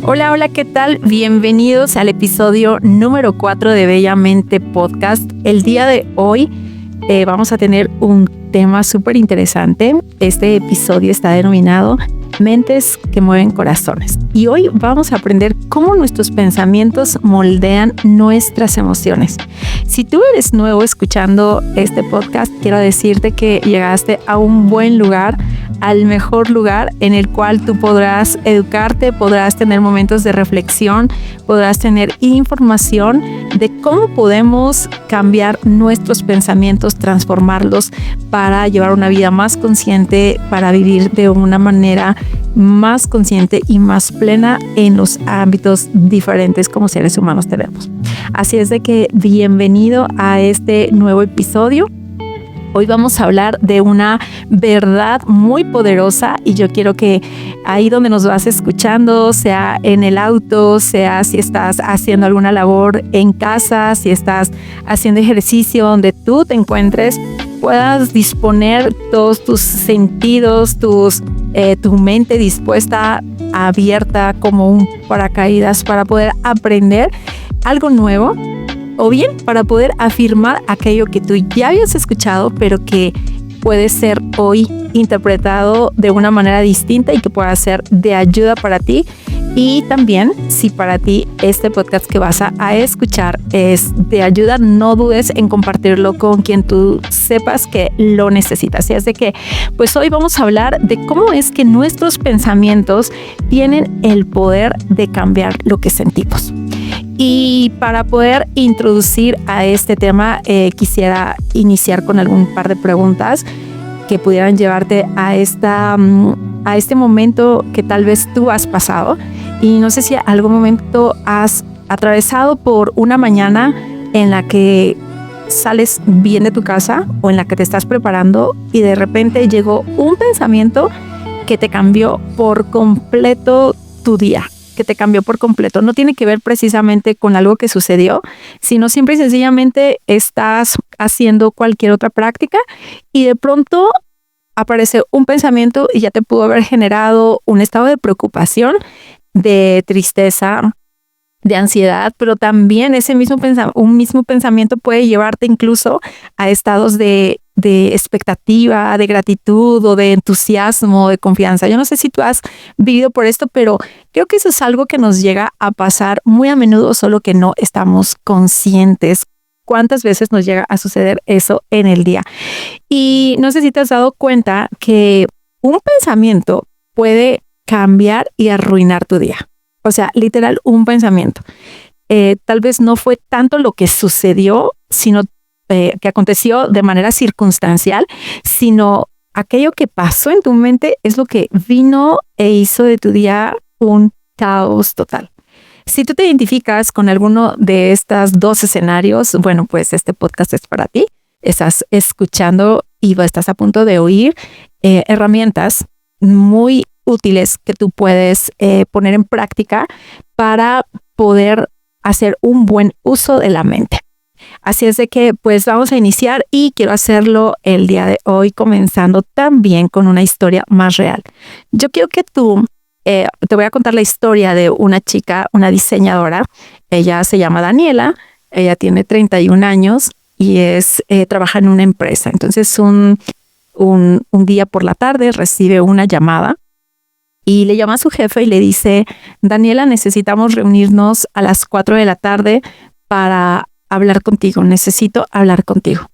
Hola, hola, ¿qué tal? Bienvenidos al episodio número 4 de Bellamente Podcast. El día de hoy vamos a tener un tema súper interesante. Este episodio está denominado Mentes que mueven corazones. Y hoy vamos a aprender cómo nuestros pensamientos moldean nuestras emociones. Si tú eres nuevo escuchando este podcast, quiero decirte que llegaste a un buen lugar, al mejor lugar en el cual tú podrás educarte, podrás tener momentos de reflexión, podrás tener información de cómo podemos cambiar nuestros pensamientos, transformarlos para llevar una vida más consciente, para vivir de una manera más consciente y más plena en los ámbitos diferentes como seres humanos tenemos. Así es de que bienvenido a este nuevo episodio. Hoy vamos a hablar de una verdad muy poderosa y yo quiero que ahí donde nos vas escuchando, sea en el auto, sea si estás haciendo alguna labor en casa, si estás haciendo ejercicio donde tú te encuentres, puedas disponer todos tus sentidos, tu mente dispuesta, abierta como un paracaídas para poder aprender algo nuevo. O bien para poder afirmar aquello que tú ya habías escuchado, pero que puede ser hoy interpretado de una manera distinta y que pueda ser de ayuda para ti. Y también, si para ti este podcast que vas a escuchar es de ayuda, no dudes en compartirlo con quien tú sepas que lo necesita. Así es de que, pues hoy vamos a hablar de cómo es que nuestros pensamientos tienen el poder de cambiar lo que sentimos. Y para poder introducir a este tema, quisiera iniciar con algún par de preguntas que pudieran llevarte a este momento que tal vez tú has pasado. Y no sé si algún momento has atravesado por una mañana en la que sales bien de tu casa o en la que te estás preparando y de repente llegó un pensamiento que te cambió por completo tu día. Que te cambió por completo. No tiene que ver precisamente con algo que sucedió, sino simple y sencillamente estás haciendo cualquier otra práctica y de pronto aparece un pensamiento y ya te pudo haber generado un estado de preocupación, de tristeza, de ansiedad, pero también un mismo pensamiento puede llevarte incluso a estados de expectativa, de gratitud o de entusiasmo, de confianza. Yo no sé si tú has vivido por esto, pero creo que eso es algo que nos llega a pasar muy a menudo, solo que no estamos conscientes. ¿Cuántas veces nos llega a suceder eso en el día? Y no sé si te has dado cuenta que un pensamiento puede cambiar y arruinar tu día. O sea, literal, un pensamiento. Tal vez no fue tanto lo que sucedió, sino que aconteció de manera circunstancial, sino aquello que pasó en tu mente es lo que vino e hizo de tu día un caos total. Si tú te identificas con alguno de estos dos escenarios, bueno, pues este podcast es para ti. Estás escuchando y estás a punto de oír herramientas muy útiles que tú puedes poner en práctica para poder hacer un buen uso de la mente. Así es de que pues vamos a iniciar y quiero hacerlo el día de hoy comenzando también con una historia más real. Yo quiero que tú, te voy a contar la historia de una chica, una diseñadora. Ella se llama Daniela, ella tiene 31 años y trabaja en una empresa. Entonces un día por la tarde recibe una llamada y le llama a su jefe y le dice: Daniela, necesitamos reunirnos a las 4 de la tarde para hablar contigo. Necesito hablar contigo.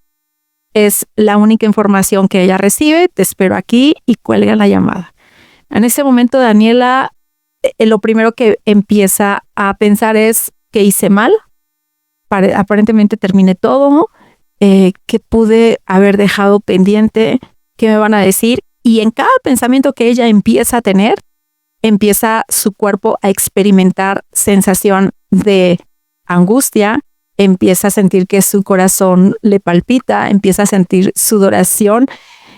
Es la única información que ella recibe. Te espero aquí, y cuelga la llamada. En ese momento, Daniela, lo primero que empieza a pensar es: ¿qué hice mal? Aparentemente terminé todo. ¿Qué pude haber dejado pendiente? ¿Qué me van a decir? Y en cada pensamiento que ella empieza a tener, empieza su cuerpo a experimentar sensación de angustia, empieza a sentir que su corazón le palpita, empieza a sentir sudoración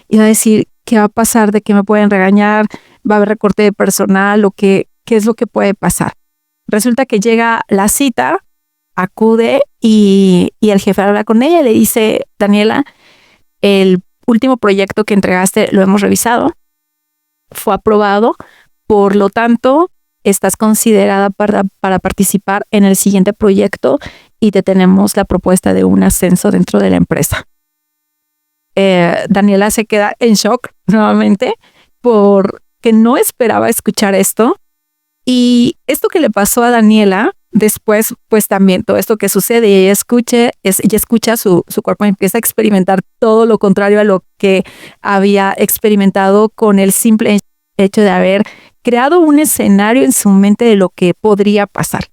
y va a decir: ¿qué va a pasar? ¿De qué me pueden regañar? ¿Va a haber recorte de personal? ¿O qué es lo que puede pasar? Resulta que llega la cita, acude y el jefe habla con ella y le dice: Daniela, el último proyecto que entregaste lo hemos revisado, fue aprobado, por lo tanto estás considerada para participar en el siguiente proyecto y te tenemos la propuesta de un ascenso dentro de la empresa. Daniela se queda en shock nuevamente porque no esperaba escuchar esto. Y esto que le pasó a Daniela, después, pues también todo esto que sucede y ella escucha su cuerpo empieza a experimentar todo lo contrario a lo que había experimentado con el simple hecho de haber creado un escenario en su mente de lo que podría pasar.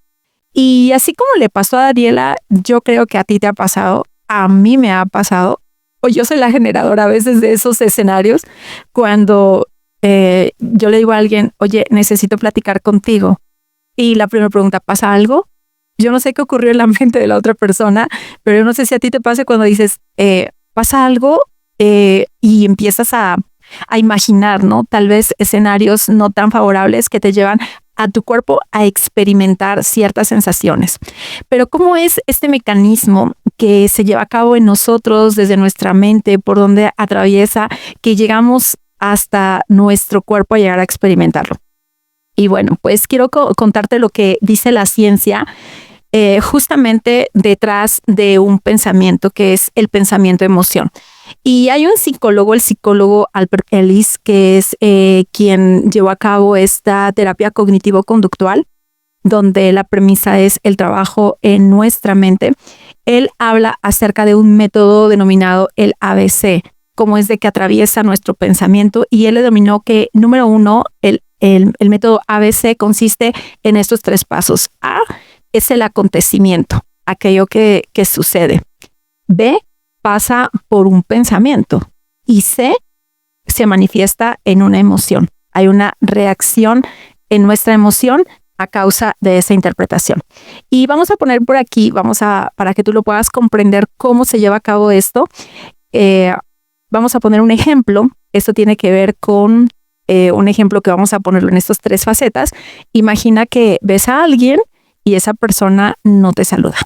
Y así como le pasó a Daniela, yo creo que a ti te ha pasado, a mí me ha pasado, o yo soy la generadora a veces de esos escenarios cuando yo le digo a alguien, oye, necesito platicar contigo. Y la primera pregunta, ¿pasa algo? Yo no sé qué ocurrió en la mente de la otra persona, pero yo no sé si a ti te pasa cuando dices, ¿pasa algo? Y empiezas a imaginar, ¿no? Tal vez escenarios no tan favorables que te llevan a tu cuerpo a experimentar ciertas sensaciones. Pero ¿cómo es este mecanismo que se lleva a cabo en nosotros desde nuestra mente, por donde atraviesa, que llegamos hasta nuestro cuerpo a llegar a experimentarlo? Y bueno, pues quiero contarte lo que dice la ciencia justamente detrás de un pensamiento que es el pensamiento emoción. Y hay un psicólogo, el psicólogo Albert Ellis, que es quien llevó a cabo esta terapia cognitivo-conductual, donde la premisa es el trabajo en nuestra mente. Él habla acerca de un método denominado el ABC, cómo es de que atraviesa nuestro pensamiento, y él le denominó que, número 1, el método ABC consiste en estos 3 pasos. A es el acontecimiento, aquello que sucede. B pasa por un pensamiento y C se manifiesta en una emoción. Hay una reacción en nuestra emoción a causa de esa interpretación. Y vamos a poner por aquí, para que tú lo puedas comprender cómo se lleva a cabo esto. Vamos a poner un ejemplo. Esto tiene que ver con un ejemplo que vamos a ponerlo en estas 3 facetas. Imagina que ves a alguien y esa persona no te saluda.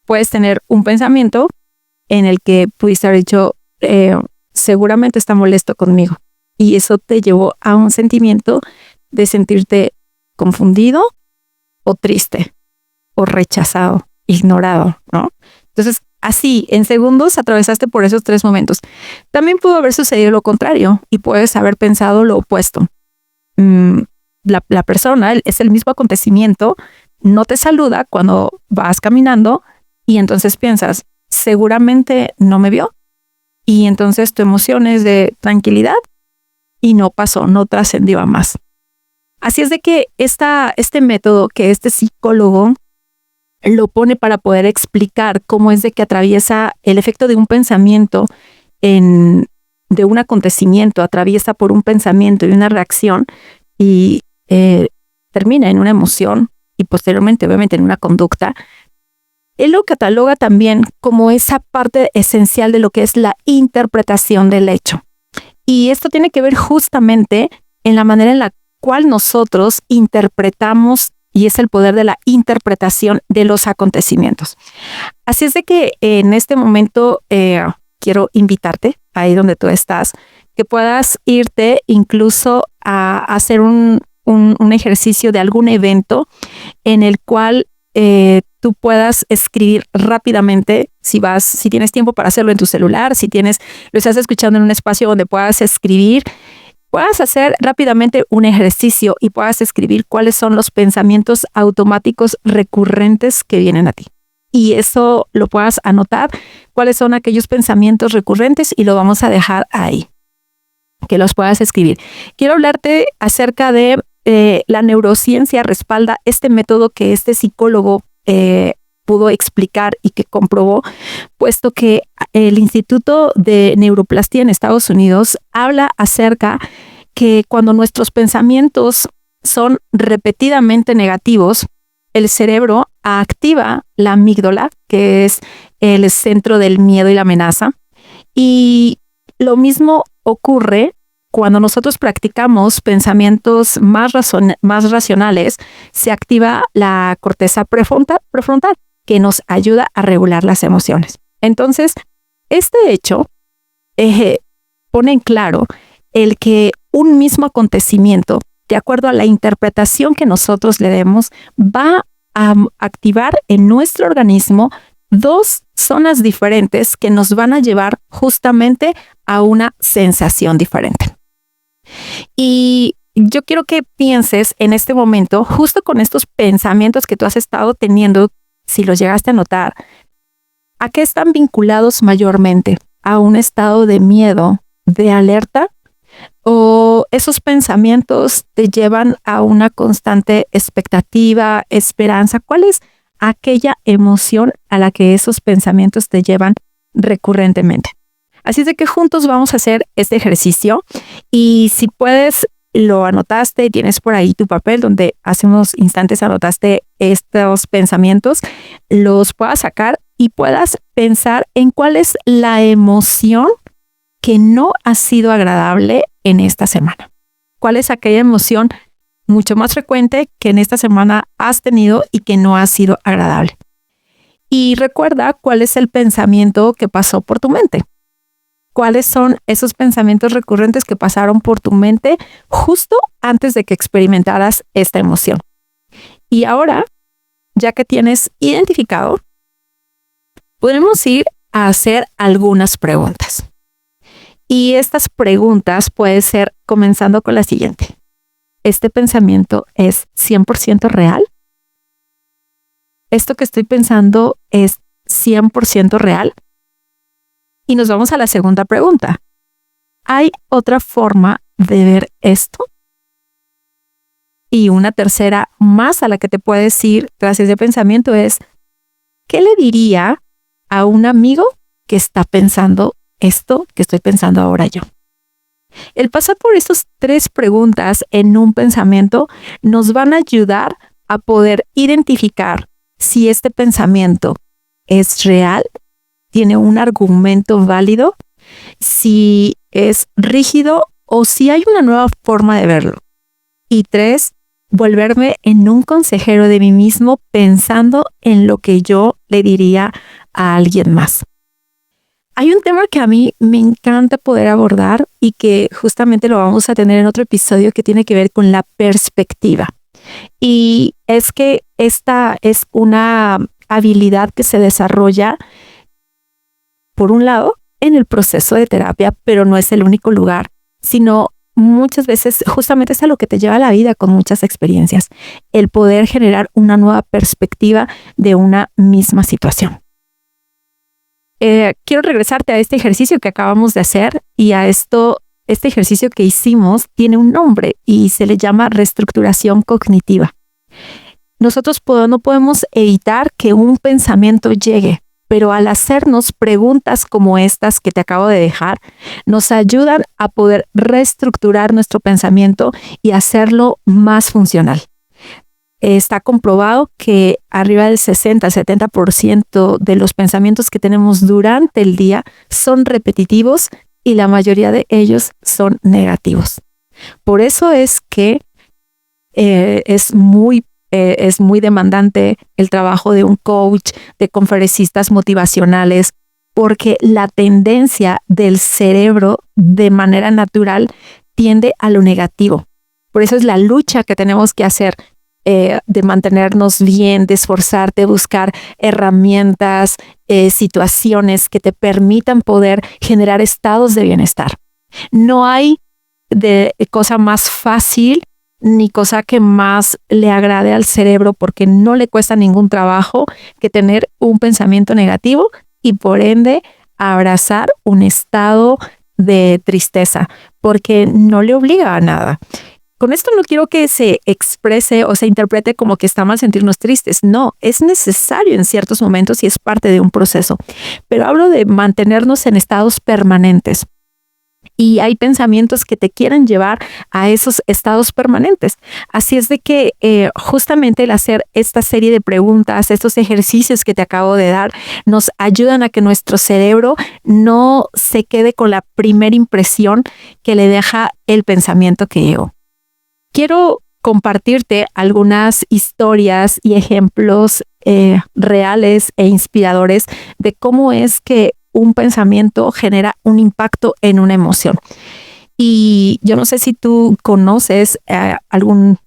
Puedes tener un pensamiento en el que pudiste haber dicho, seguramente está molesto conmigo. Y eso te llevó a un sentimiento de sentirte confundido o triste o rechazado, ignorado, ¿no? Entonces, así, en segundos atravesaste por esos 3 momentos. También pudo haber sucedido lo contrario y puedes haber pensado lo opuesto. La persona, es el mismo acontecimiento, no te saluda cuando vas caminando y entonces piensas, seguramente no me vio. Y entonces tu emoción es de tranquilidad y no pasó, no trascendió a más. Así es de que este método que este psicólogo lo pone para poder explicar cómo es de que atraviesa el efecto de un pensamiento de un acontecimiento, atraviesa por un pensamiento y una reacción y termina en una emoción y posteriormente obviamente en una conducta. Él lo cataloga también como esa parte esencial de lo que es la interpretación del hecho. Y esto tiene que ver justamente en la manera en la cual nosotros interpretamos, y es el poder de la interpretación de los acontecimientos. Así es de que en este momento quiero invitarte, ahí donde tú estás, que puedas irte incluso a hacer un ejercicio de algún evento en el cual tú puedas escribir rápidamente, si tienes tiempo para hacerlo en tu celular, lo estás escuchando en un espacio donde puedas escribir, puedas hacer rápidamente un ejercicio y puedas escribir cuáles son los pensamientos automáticos recurrentes que vienen a ti. Y eso lo puedas anotar, cuáles son aquellos pensamientos recurrentes, y lo vamos a dejar ahí, que los puedas escribir. Quiero hablarte acerca de la neurociencia respalda este método que este psicólogo pudo explicar y que comprobó, puesto que el Instituto de Neuroplastía en Estados Unidos habla acerca que cuando nuestros pensamientos son repetidamente negativos, el cerebro activa la amígdala, que es el centro del miedo y la amenaza. Y lo mismo ocurre cuando nosotros practicamos pensamientos más racionales, se activa la corteza prefrontal, que nos ayuda a regular las emociones. Entonces, este hecho pone en claro el que un mismo acontecimiento de acuerdo a la interpretación que nosotros le demos, va a activar en nuestro organismo dos zonas diferentes que nos van a llevar justamente a una sensación diferente. Y yo quiero que pienses en este momento, justo con estos pensamientos que tú has estado teniendo, si los llegaste a notar, ¿a qué están vinculados mayormente? ¿A un estado de miedo, de alerta? ¿O esos pensamientos te llevan a una constante expectativa, esperanza? ¿Cuál es aquella emoción a la que esos pensamientos te llevan recurrentemente? Así es de que juntos vamos a hacer este ejercicio y si puedes, lo anotaste, tienes por ahí tu papel donde hace unos instantes anotaste estos pensamientos, los puedas sacar y puedas pensar en cuál es la emoción que no ha sido agradable en esta semana. ¿Cuál es aquella emoción mucho más frecuente que en esta semana has tenido y que no ha sido agradable? Y recuerda cuál es el pensamiento que pasó por tu mente. ¿Cuáles son esos pensamientos recurrentes que pasaron por tu mente justo antes de que experimentaras esta emoción? Y ahora, ya que tienes identificado, podemos ir a hacer algunas preguntas. Y estas preguntas pueden ser comenzando con la siguiente. ¿Este pensamiento es 100% real? ¿Esto que estoy pensando es 100% real? Y nos vamos a la segunda pregunta. ¿Hay otra forma de ver esto? Y una tercera más a la que te puedes ir tras ese pensamiento es, ¿qué le diría a un amigo que está pensando esto que estoy pensando ahora yo? El pasar por estas tres preguntas en un pensamiento nos van a ayudar a poder identificar si este pensamiento es real, tiene un argumento válido, si es rígido o si hay una nueva forma de verlo. Y tres, volverme en un consejero de mí mismo pensando en lo que yo le diría a alguien más. Hay un tema que a mí me encanta poder abordar y que justamente lo vamos a tener en otro episodio que tiene que ver con la perspectiva. Y es que esta es una habilidad que se desarrolla, por un lado, en el proceso de terapia, pero no es el único lugar, sino muchas veces justamente es a lo que te lleva la vida con muchas experiencias, el poder generar una nueva perspectiva de una misma situación. Quiero regresarte a este ejercicio que acabamos de hacer y a este ejercicio que hicimos tiene un nombre y se le llama reestructuración cognitiva. Nosotros no podemos evitar que un pensamiento llegue, pero al hacernos preguntas como estas que te acabo de dejar, nos ayudan a poder reestructurar nuestro pensamiento y hacerlo más funcional. Está comprobado que arriba del 60-70% de los pensamientos que tenemos durante el día son repetitivos y la mayoría de ellos son negativos. Por eso es que es muy demandante el trabajo de un coach, de conferencistas motivacionales, porque la tendencia del cerebro de manera natural tiende a lo negativo. Por eso es la lucha que tenemos que hacer de mantenernos bien, de esforzarte, de buscar herramientas, situaciones que te permitan poder generar estados de bienestar. No hay cosa más fácil ni cosa que más le agrade al cerebro porque no le cuesta ningún trabajo que tener un pensamiento negativo y por ende abrazar un estado de tristeza porque no le obliga a nada. Con esto no quiero que se exprese o se interprete como que está mal sentirnos tristes. No, es necesario en ciertos momentos y es parte de un proceso. Pero hablo de mantenernos en estados permanentes. Y hay pensamientos que te quieren llevar a esos estados permanentes. Así es de que justamente el hacer esta serie de preguntas, estos ejercicios que te acabo de dar, nos ayudan a que nuestro cerebro no se quede con la primera impresión que le deja el pensamiento que llegó. Quiero compartirte algunas historias y ejemplos reales e inspiradores de cómo es que un pensamiento genera un impacto en una emoción. Y yo no sé si tú conoces algún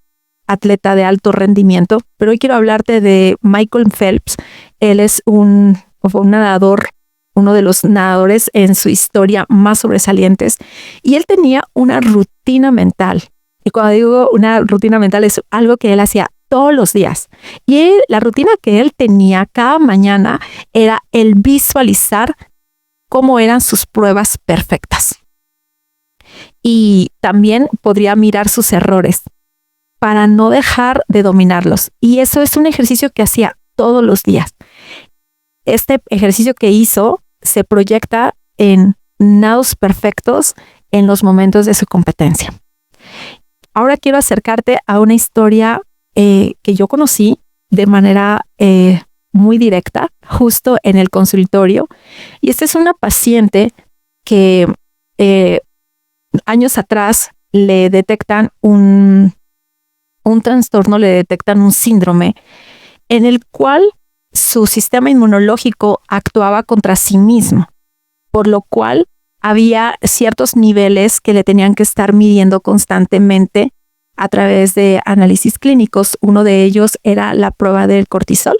atleta de alto rendimiento, pero hoy quiero hablarte de Michael Phelps. Él es fue un nadador, uno de los nadadores en su historia más sobresalientes, y él tenía una rutina mental. Y cuando digo una rutina mental es algo que él hacía todos los días. Y la rutina que él tenía cada mañana era el visualizar cómo eran sus pruebas perfectas. Y también podría mirar sus errores para no dejar de dominarlos. Y eso es un ejercicio que hacía todos los días. Este ejercicio que hizo se proyecta en nados perfectos en los momentos de su competencia. Ahora quiero acercarte a una historia que yo conocí de manera muy directa, justo en el consultorio. Y esta es una paciente que años atrás le detectan un trastorno, le detectan un síndrome en el cual su sistema inmunológico actuaba contra sí mismo, por lo cual había ciertos niveles que le tenían que estar midiendo constantemente a través de análisis clínicos. Uno de ellos era la prueba del cortisol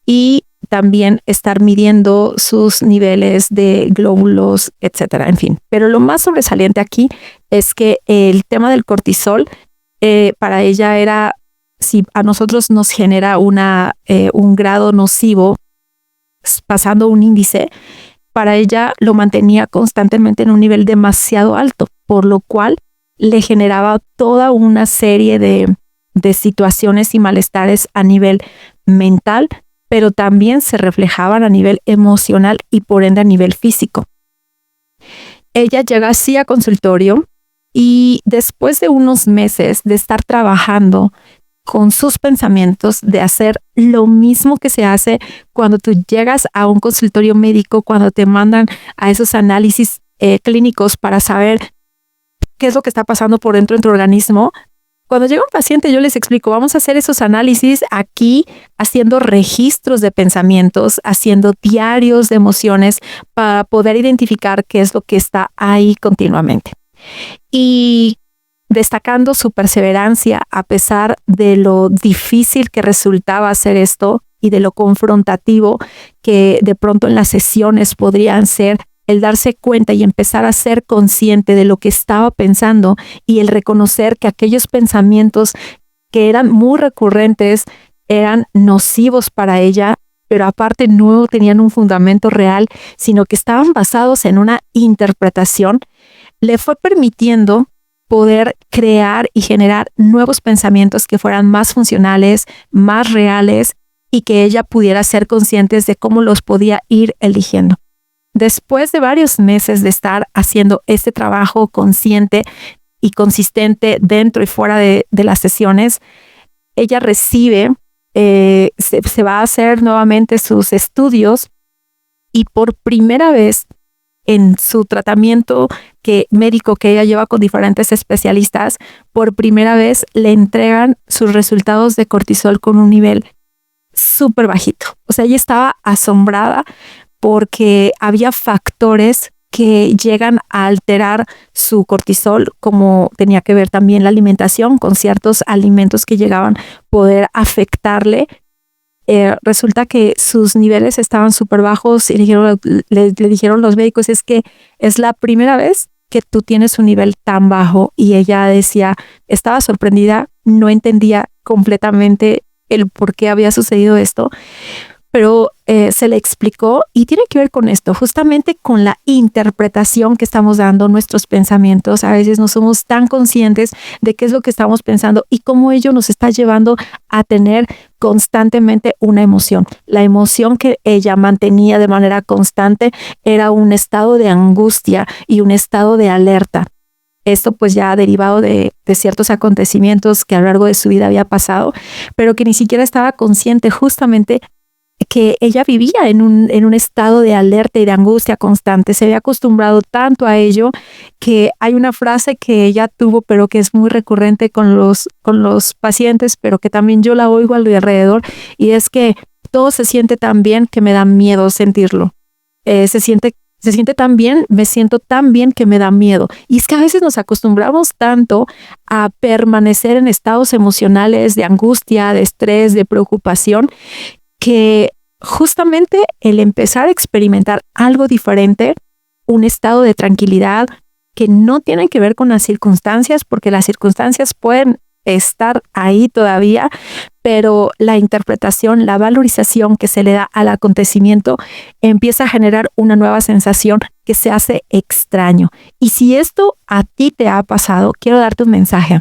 y también estar midiendo sus niveles de glóbulos, etcétera, en fin. Pero lo más sobresaliente aquí es que el tema del cortisol para ella era, si a nosotros nos genera un grado nocivo, pasando un índice, para ella lo mantenía constantemente en un nivel demasiado alto, por lo cual le generaba toda una serie de situaciones y malestares a nivel mental, pero también se reflejaban a nivel emocional y por ende a nivel físico. Ella llega así a consultorio y después de unos meses de estar trabajando con sus pensamientos, de hacer lo mismo que se hace cuando tú llegas a un consultorio médico, cuando te mandan a esos análisis clínicos para saber qué es lo que está pasando por dentro de tu organismo. Cuando llega un paciente, yo les explico, vamos a hacer esos análisis aquí, haciendo registros de pensamientos, haciendo diarios de emociones para poder identificar qué es lo que está ahí continuamente. Y destacando su perseverancia a pesar de lo difícil que resultaba hacer esto y de lo confrontativo que de pronto en las sesiones podrían ser, el darse cuenta y empezar a ser consciente de lo que estaba pensando y el reconocer que aquellos pensamientos que eran muy recurrentes eran nocivos para ella, pero aparte no tenían un fundamento real, sino que estaban basados en una interpretación, le fue permitiendo poder crear y generar nuevos pensamientos que fueran más funcionales, más reales y que ella pudiera ser consciente de cómo los podía ir eligiendo. Después de varios meses de estar haciendo este trabajo consciente y consistente dentro y fuera de las sesiones, ella recibe, se va a hacer nuevamente sus estudios y por primera vez en su tratamiento médico que ella lleva con diferentes especialistas, por primera vez le entregan sus resultados de cortisol con un nivel súper bajito. O sea, ella estaba asombrada porque había factores que llegan a alterar su cortisol, como tenía que ver también la alimentación, con ciertos alimentos que llegaban a poder afectarle. Resulta que sus niveles estaban súper bajos y le dijeron los médicos, es que es la primera vez que tú tienes un nivel tan bajo. Y ella decía, estaba sorprendida, no entendía completamente el por qué había sucedido esto, pero se le explicó y tiene que ver con esto, justamente con la interpretación que estamos dando nuestros pensamientos. A veces no somos tan conscientes de qué es lo que estamos pensando y cómo ello nos está llevando a tener constantemente una emoción. La emoción que ella mantenía de manera constante era un estado de angustia y un estado de alerta. Esto pues ya derivado de ciertos acontecimientos que a lo largo de su vida había pasado, pero que ni siquiera estaba consciente justamente que ella vivía en un estado de alerta y de angustia constante. Se había acostumbrado tanto a ello que hay una frase que ella tuvo, pero que es muy recurrente con los pacientes, pero que también yo la oigo alrededor, y es que todo se siente tan bien que me da miedo sentirlo. Se siente Se siente tan bien, me siento tan bien que me da miedo. Y es que a veces nos acostumbramos tanto a permanecer en estados emocionales de angustia, de estrés, de preocupación, que justamente el empezar a experimentar algo diferente, un estado de tranquilidad que no tiene que ver con las circunstancias, porque las circunstancias pueden estar ahí todavía, pero la interpretación, la valorización que se le da al acontecimiento empieza a generar una nueva sensación que se hace extraño. Y si esto a ti te ha pasado, quiero darte un mensaje.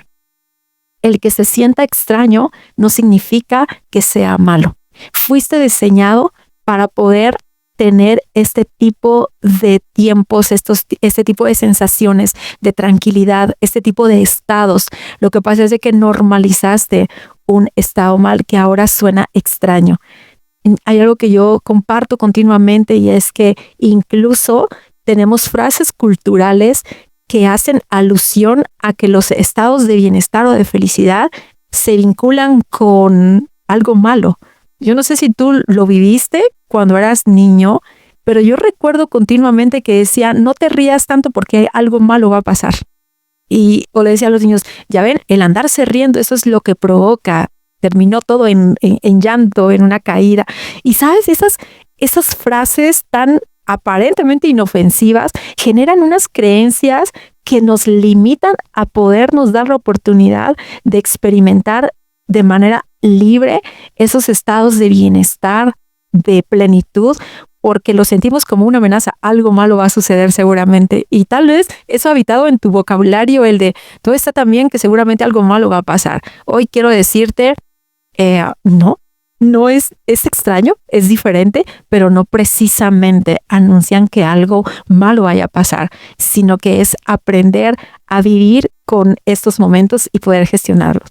El que se sienta extraño no significa que sea malo. Fuiste diseñado para poder tener este tipo de tiempos, este tipo de sensaciones de tranquilidad, este tipo de estados. Lo que pasa es de que normalizaste un estado mal que ahora suena extraño. Hay algo que yo comparto continuamente y es que incluso tenemos frases culturales que hacen alusión a que los estados de bienestar o de felicidad se vinculan con algo malo. Yo no sé si tú lo viviste cuando eras niño, pero yo recuerdo continuamente que decía, no te rías tanto porque algo malo va a pasar. O le decía a los niños, ya ven, el andarse riendo, eso es lo que provoca. Terminó todo en llanto, en una caída. Y sabes, esas frases tan aparentemente inofensivas generan unas creencias que nos limitan a podernos dar la oportunidad de experimentar de manera libre esos estados de bienestar, de plenitud, porque lo sentimos como una amenaza. Algo malo va a suceder seguramente. Y tal vez eso ha habitado en tu vocabulario, el de todo está tan bien que seguramente algo malo va a pasar. Hoy quiero decirte, no es extraño, es diferente, pero no precisamente anuncian que algo malo vaya a pasar, sino que es aprender a vivir con estos momentos y poder gestionarlos.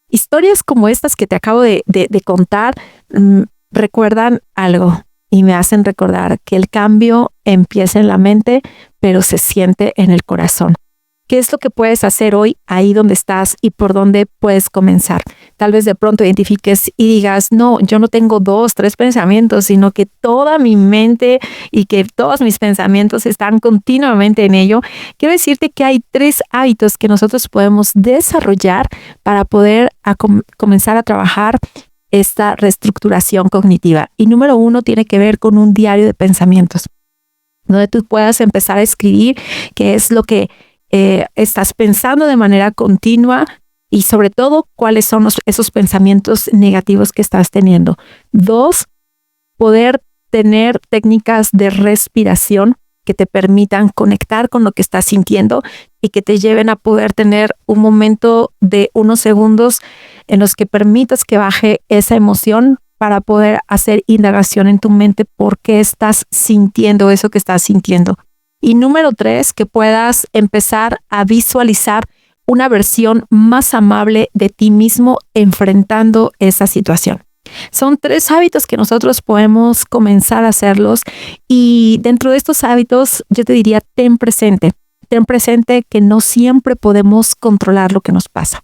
Historias como estas que te acabo de contar recuerdan algo y me hacen recordar que el cambio empieza en la mente, pero se siente en el corazón. ¿Qué es lo que puedes hacer hoy ahí donde estás y por dónde puedes comenzar? Tal vez de pronto identifiques y digas, no, yo no tengo 2, 3 pensamientos, sino que toda mi mente y que todos mis pensamientos están continuamente en ello. Quiero decirte que hay 3 hábitos que nosotros podemos desarrollar para poder comenzar a trabajar esta reestructuración cognitiva. Y número 1 tiene que ver con un diario de pensamientos, donde tú puedas empezar a escribir qué es lo que estás pensando de manera continua y sobre todo cuáles son esos pensamientos negativos que estás teniendo. 2, poder tener técnicas de respiración que te permitan conectar con lo que estás sintiendo y que te lleven a poder tener un momento de unos segundos en los que permitas que baje esa emoción para poder hacer indagación en tu mente por qué estás sintiendo eso que estás sintiendo. Y número 3, que puedas empezar a visualizar una versión más amable de ti mismo enfrentando esa situación. Son 3 hábitos que nosotros podemos comenzar a hacerlos y dentro de estos hábitos yo te diría ten presente que no siempre podemos controlar lo que nos pasa.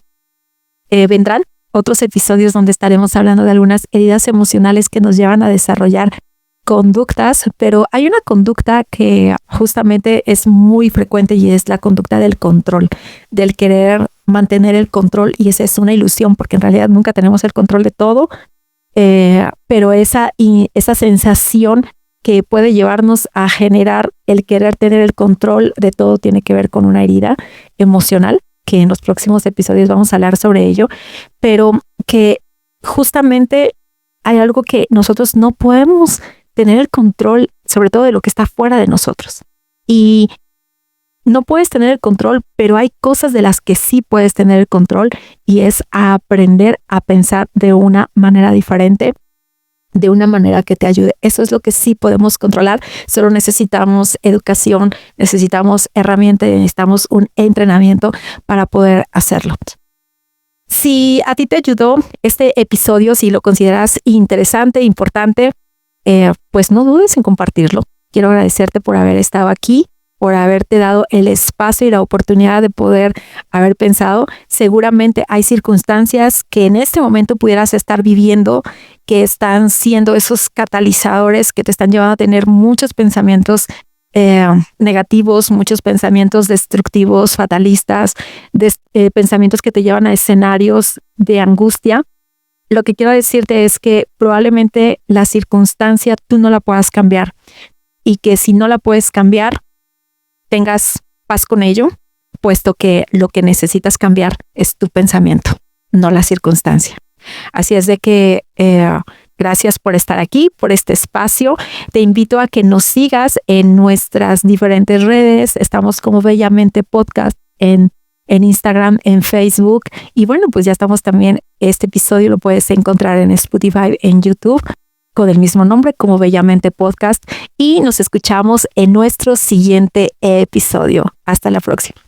Vendrán otros episodios donde estaremos hablando de algunas heridas emocionales que nos llevan a desarrollar conductas, pero hay una conducta que justamente es muy frecuente y es la conducta del control, del querer mantener el control, y esa es una ilusión porque en realidad nunca tenemos el control de todo, pero esa sensación que puede llevarnos a generar el querer tener el control de todo tiene que ver con una herida emocional, que en los próximos episodios vamos a hablar sobre ello, pero que justamente hay algo que nosotros no podemos tener el control, sobre todo de lo que está fuera de nosotros. Y no puedes tener el control, pero hay cosas de las que sí puedes tener el control y es a aprender a pensar de una manera diferente, de una manera que te ayude. Eso es lo que sí podemos controlar. Solo necesitamos educación, necesitamos herramientas, necesitamos un entrenamiento para poder hacerlo. Si a ti te ayudó este episodio, si lo consideras interesante, importante, pues no dudes en compartirlo. Quiero agradecerte por haber estado aquí por haberte dado el espacio y la oportunidad de poder haber pensado. Seguramente hay circunstancias que en este momento pudieras estar viviendo que están siendo esos catalizadores que te están llevando a tener muchos pensamientos negativos, muchos pensamientos destructivos, fatalistas, pensamientos que te llevan a escenarios de angustia. Lo que quiero decirte es que probablemente la circunstancia tú no la puedas cambiar y que si no la puedes cambiar, tengas paz con ello, puesto que lo que necesitas cambiar es tu pensamiento, no la circunstancia. Así es de que gracias por estar aquí, por este espacio. Te invito a que nos sigas en nuestras diferentes redes. Estamos como Bellamente Podcast en Instagram, en Facebook. Y bueno, pues ya estamos también, este episodio lo puedes encontrar en Spotify, en YouTube, con el mismo nombre como Bellamente Podcast. Y nos escuchamos en nuestro siguiente episodio. Hasta la próxima.